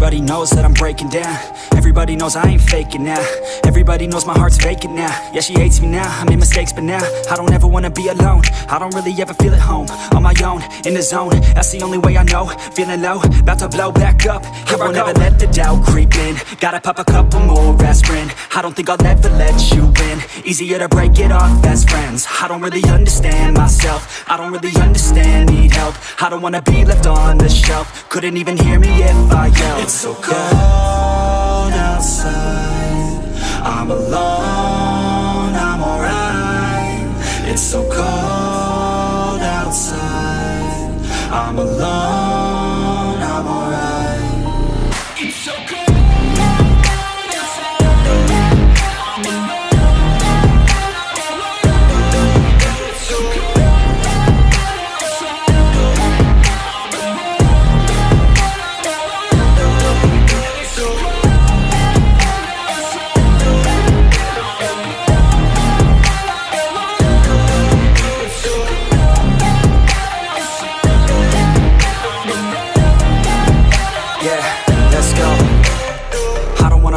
Everybody knows that I'm breaking down. Everybody knows I ain't faking now. Everybody knows my heart's vacant now. Yeah, she hates me now, I made mistakes, but now I don't ever wanna be alone. I don't really ever feel at home. On my own, in the zone, that's the only way I know. Feeling low, about to blow back up. I won't ever let the doubt creep in. Gotta pop a couple more aspirin. I don't think I'll ever let you in. Easier to break it off as friends. I don't really understand myself. I don't really understand, need help. I don't wanna be left on the shelf. Couldn't even hear me if I yelled. It's so cold outside, I'm alone, I'm alright. It's so cold outside, I'm alone, I'm alright. It's so cold.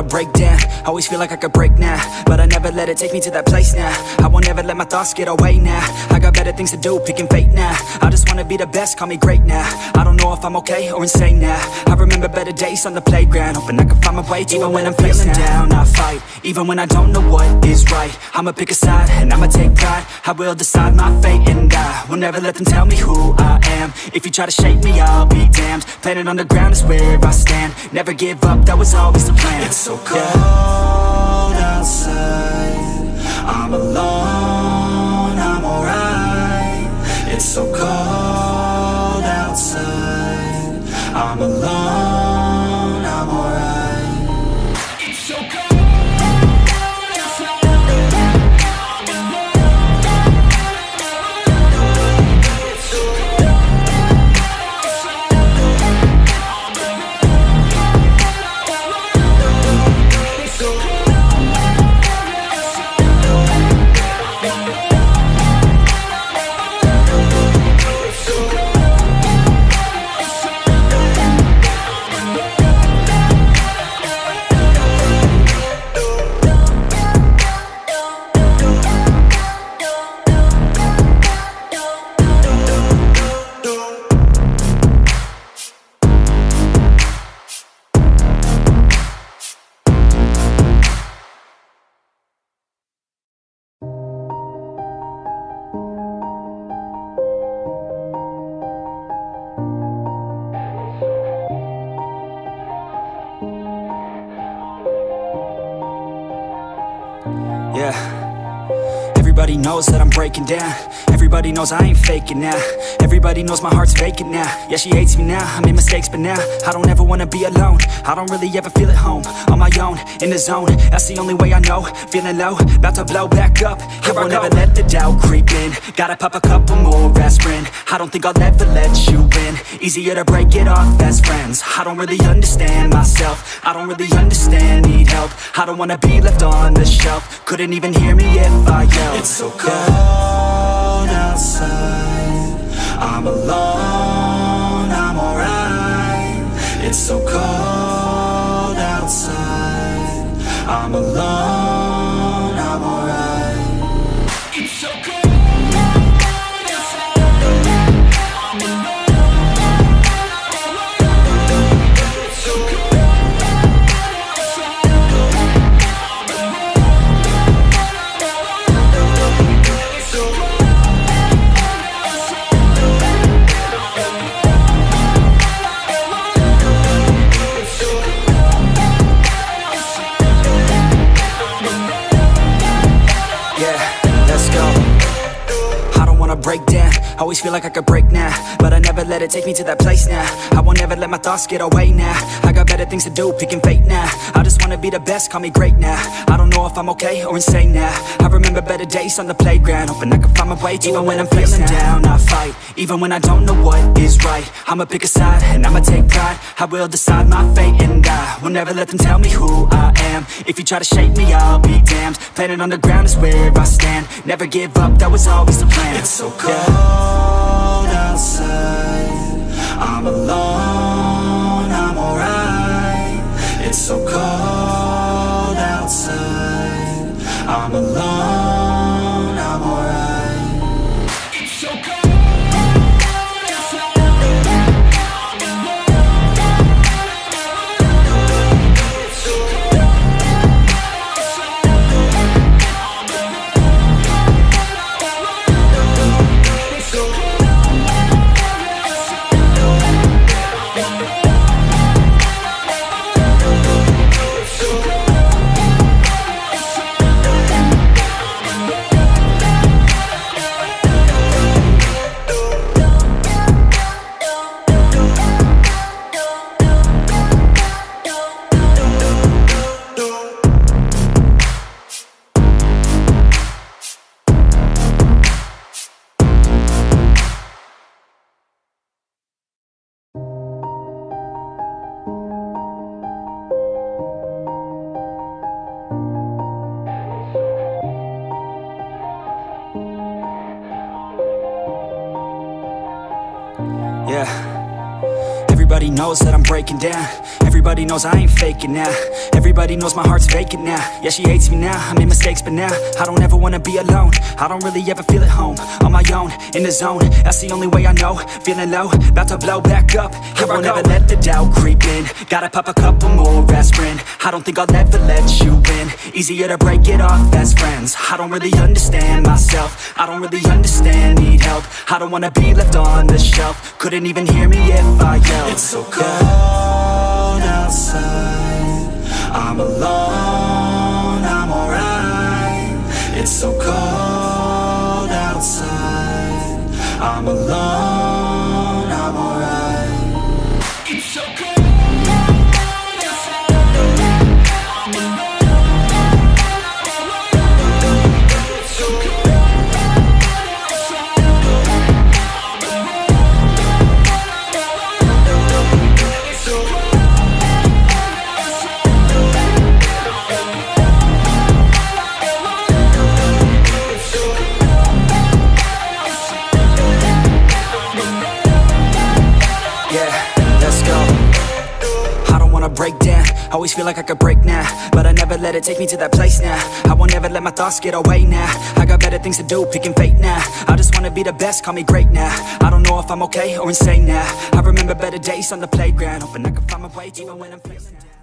Break down, always feel like I could break now, but I never let it take me to that place now. I won't ever let my thoughts get away now. I got better things to do, picking fate now. I just wanna be the best, call me great now. I don't know if I'm okay or insane now. I remember better days on the playground, hoping I can find my way to even when I'm feeling down. I fight, even when I don't know what is right. I'ma pick a side, and I'ma take pride. I will decide my fate, and I will never let them tell me who I am. If you try to shake me, I'll be damned. Planet on the ground is where I stand. Never give up, that was always the plan. It's so cold outside, I'm alone, I'm alright. It's so cold outside, I'm alone, I'm alright. It's so cold. Yeah, everybody knows that I'm breaking down. Everybody knows I ain't faking now. Everybody knows my heart's vacant now. Yeah, she hates me now, I made mistakes, but now I don't ever wanna be alone. I don't really ever feel at home. On my own, in the zone, that's the only way I know. Feeling low, about to blow back up. I won't ever let the doubt creep in. Gotta pop a couple more aspirin. I don't think I'll ever let you in. Easier to break it off as friends. I don't really understand myself. I don't really understand, need help. I don't wanna be left on the shelf. Couldn't even hear me if I yelled. It's so cold outside, I'm alone, I'm alright. It's so cold outside, I'm alone, I'm alright. It's so cold. Break down, always feel like I could break now, but I never let it take me to that place now. I won't ever let my thoughts get away now. I got better things to do, picking fate now. I just wanna be the best, call me great now. I don't know if I'm okay or insane now. I remember better days on the playground, hoping I can find my way to even when I'm feeling down. I fight, even when I don't know what is right. I'ma pick a side, and I'ma take pride. I will decide my fate, and I will never let them tell me who I am. If you try to shake me, I'll be damned. Planet on the ground is where I stand. Never give up, that was always the plan. It's so cold outside, I'm alone, I'm alright. alone, I'm alright. It's so cold. Yeah. Everybody knows that I'm breaking down. Everybody knows I ain't faking now. Everybody knows my heart's vacant now. Yeah, she hates me now, I made mistakes but now I don't ever wanna be alone. I don't really ever feel at home. On my own, in the zone, that's the only way I know. Feeling low, about to blow back up. Here I won't ever let the doubt creep in. Gotta pop a couple more aspirin. I don't think I'll ever let you in. Easier to break it off best friends. I don't really understand myself. I don't really understand, need help. I don't wanna be left on the shelf. Couldn't even hear me if I yelled. It's so cold outside. I'm alone, I'm alright. It's so cold outside. I'm alone, I'm alright. It's so cold. Break down, always feel like I could break now, but I never let it take me to that place now. I won't ever let my thoughts get away now. I got better things to do, picking fate now. I just wanna be the best, call me great now. I don't know if I'm okay or insane now. I remember better days on the playground, hoping I can find my way even when I'm facing down.